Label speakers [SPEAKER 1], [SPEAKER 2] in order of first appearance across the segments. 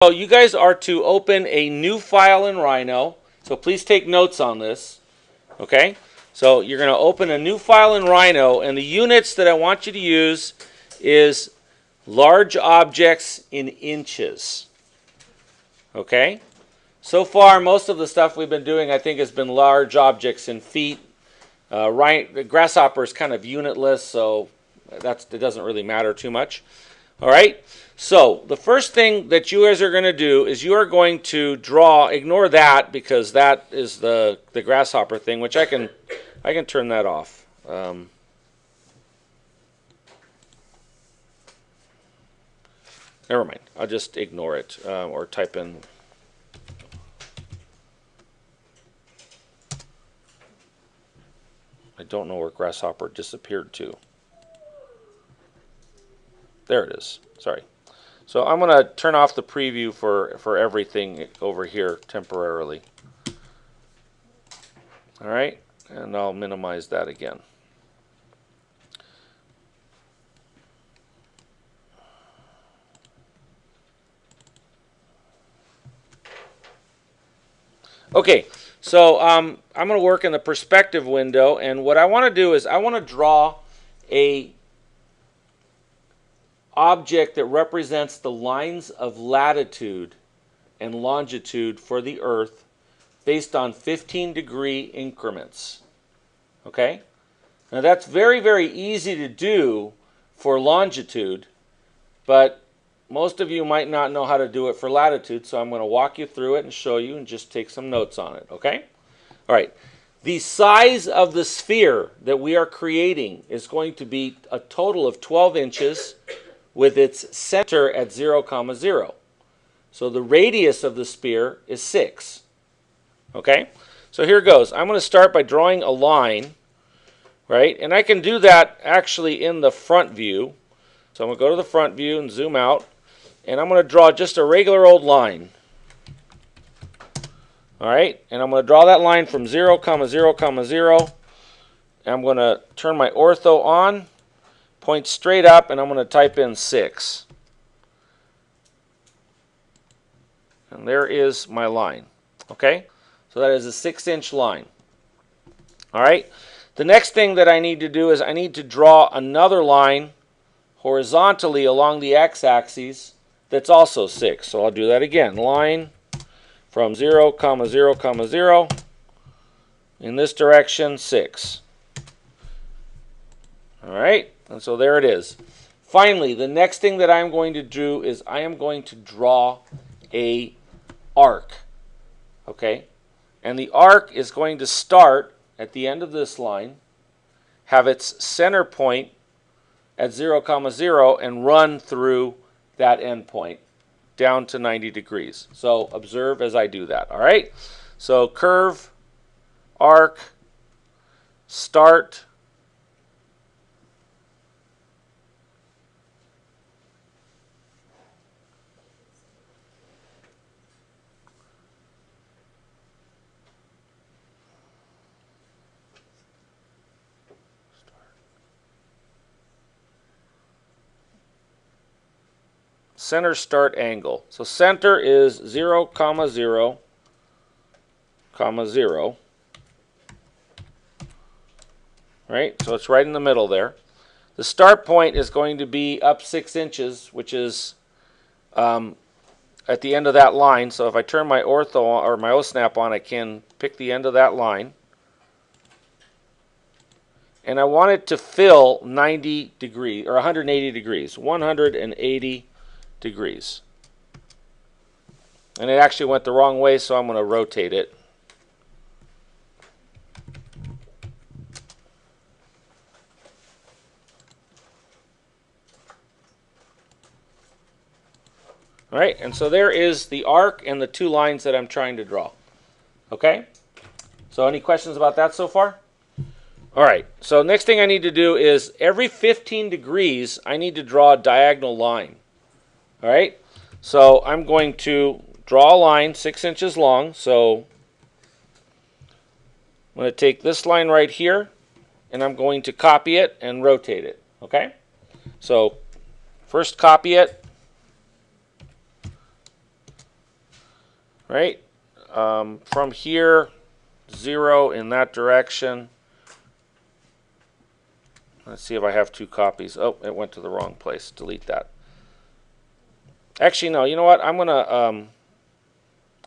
[SPEAKER 1] So you guys are to open a new file in Rhino. So please take notes on this. Okay? So you're going to open a new file in Rhino, and the units that I want you to use is large objects in inches. Okay? So far, most of the stuff we've been doing, I think, has been large objects in feet. The grasshopper is kind of unitless, so it doesn't really matter too much. All right? So the first thing that you guys are going to do is you are going to draw, ignore that because that is the grasshopper thing, which I can turn that off. Never mind. I'll just ignore it or type in. I don't know where grasshopper disappeared to. There it is. Sorry. So I'm going to turn off the preview for everything over here temporarily. All right, and I'll minimize that again. Okay, so I'm going to work in the perspective window, and what I want to do is I want to draw a object that represents the lines of latitude and longitude for the Earth based on 15-degree increments. Okay? Now that's very, very easy to do for longitude, but most of you might not know how to do it for latitude, so I'm going to walk you through it and show you and just take some notes on it. Okay? All right. The size of the sphere that we are creating is going to be a total of 12 inches with its center at 0, 0. So the radius of the sphere is 6. Okay? So here goes. I'm going to start by drawing a line, right? And I can do that actually in the front view. So I'm going to go to the front view and zoom out. And I'm going to draw just a regular old line. All right? And I'm going to draw that line from 0, 0, 0. And I'm going to turn my ortho on. Point straight up, and I'm going to type in 6. And there is my line. Okay? So that is a 6-inch line. All right? The next thing that I need to do is I need to draw another line horizontally along the x-axis that's also 6. So I'll do that again. Line from 0, 0, 0. In this direction, 6. All right? And so there it is. Finally, the next thing that I'm going to do is I am going to draw a arc. Okay? And the arc is going to start at the end of this line, have its center point at 0, 0, and run through that end point down to 90 degrees. So observe as I do that. All right? So curve, arc, start, center start angle. So center is 0, 0, 0. Right? So it's right in the middle there. The start point is going to be up 6 inches, which is at the end of that line. So if I turn my ortho on, or my O-snap on, I can pick the end of that line. And I want it to fill 90 degrees, or 180 degrees. 180 degrees. And it actually went the wrong way, so I'm going to rotate it. All right, and so there is the arc and the two lines that I'm trying to draw. Okay? So any questions about that so far? All right, so next thing I need to do is every 15 degrees, I need to draw a diagonal line. All right, so I'm going to draw a line 6 inches long. So I'm going to take this line right here, and I'm going to copy it and rotate it. Okay, so first copy it, right? From here, 0 in that direction. Let's see if I have 2 copies. Oh, it went to the wrong place. Delete that. Actually, no. You know what? I'm gonna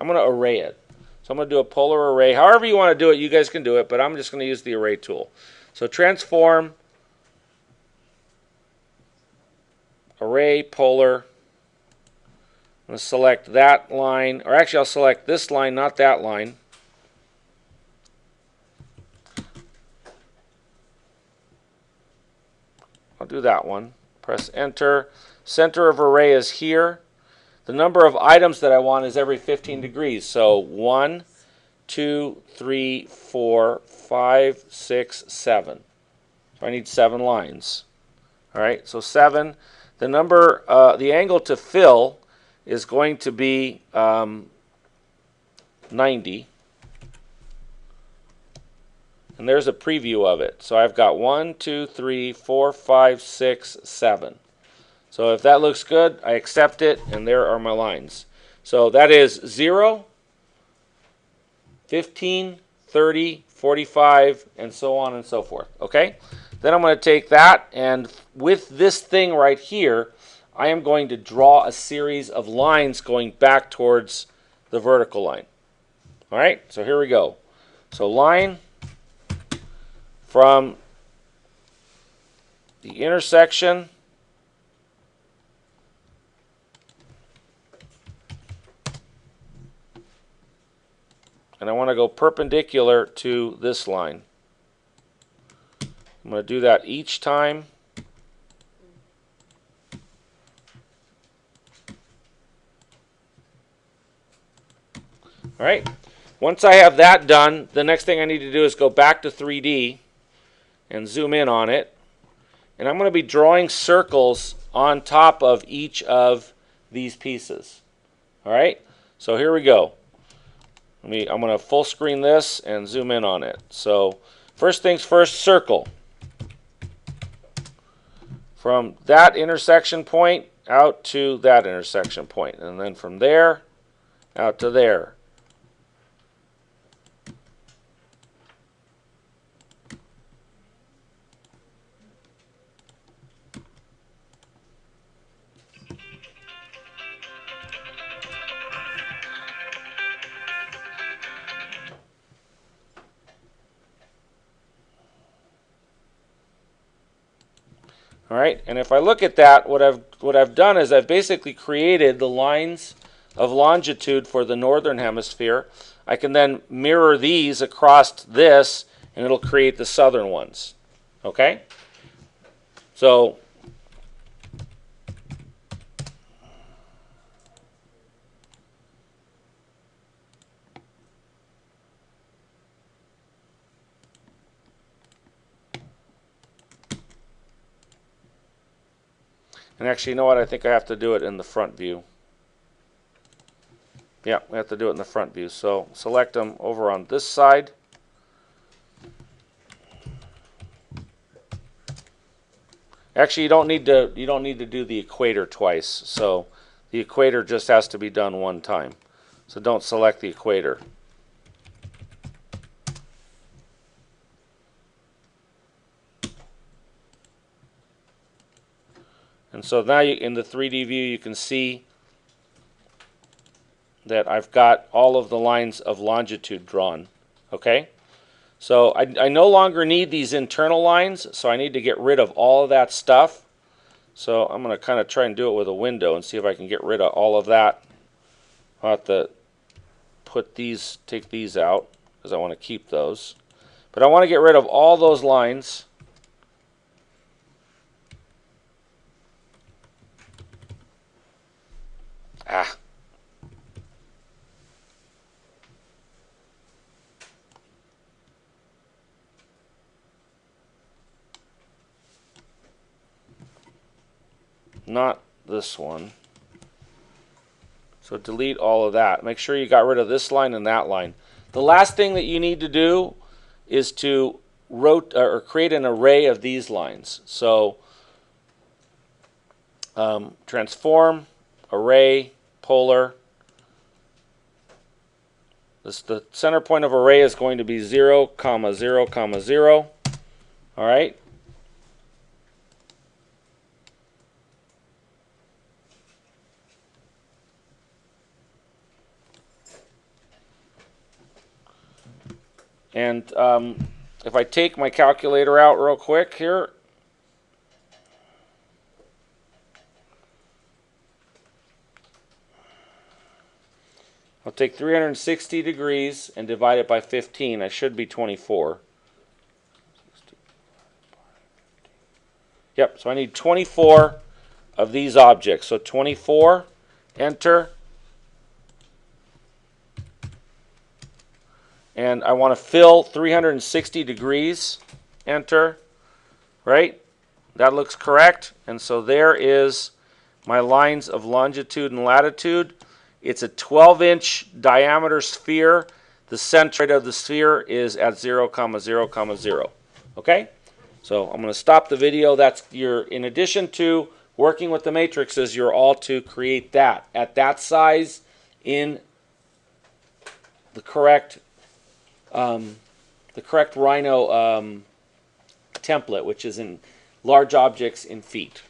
[SPEAKER 1] array it. So I'm gonna do a polar array. However you want to do it, you guys can do it. But I'm just gonna use the array tool. So transform, array, polar. I'm going to select that line, or actually I'll select this line, not that line. I'll do that one. Press enter. Center of array is here. The number of items that I want is every 15 degrees. So 1, 2, 3, 4, 5, 6, 7. So I need 7 lines. All right, so 7. The number, the angle to fill is going to be 90. And there's a preview of it. So I've got 1, 2, 3, 4, 5, 6, 7. So if that looks good, I accept it, and there are my lines. So that is 0, 15, 30, 45, and so on and so forth. Okay? Then I'm going to take that, and with this thing right here, I am going to draw a series of lines going back towards the vertical line. All right? So here we go. So line from the intersection and I want to go perpendicular to this line. I'm going to do that each time. All right. Once I have that done, the next thing I need to do is go back to 3D and zoom in on it. And I'm going to be drawing circles on top of each of these pieces. All right. So here we go. I'm going to full screen this and zoom in on it. So first things first, circle. From that intersection point out to that intersection point, and then from there out to there. All right, and if I look at that, what I've done is I've basically created the lines of longitude for the northern hemisphere. I can then mirror these across this, and it'll create the southern ones. Okay? So and actually, you know what? I think I have to do it in the front view. Yeah, we have to do it in the front view. So select them over on this side. Actually, you don't need to do the equator twice. So the equator just has to be done one time. So don't select the equator. And so now in the 3D view, you can see that I've got all of the lines of longitude drawn. Okay? So I no longer need these internal lines, so I need to get rid of all of that stuff. So I'm going to kind of try and do it with a window and see if I can get rid of all of that. I'll have to take these out because I want to keep those. But I want to get rid of all those lines. Not this one. So delete all of that. Make sure you got rid of this line and that line. The last thing that you need to do is to create an array of these lines. So transform, array, polar, The center point of array is going to be 0, 0, 0. All right. And if I take my calculator out real quick here, I'll take 360 degrees and divide it by 15. I should be 24. Yep, so I need 24 of these objects. So 24, enter. And I want to fill 360 degrees, enter, right? That looks correct. And so there is my lines of longitude and latitude. It's a 12-inch diameter sphere. The center of the sphere is at 0, 0, 0. Okay? So I'm going to stop the video. That's in addition to working with the matrices, you're all to create that at that size in the correct Rhino template, which is in large objects in feet.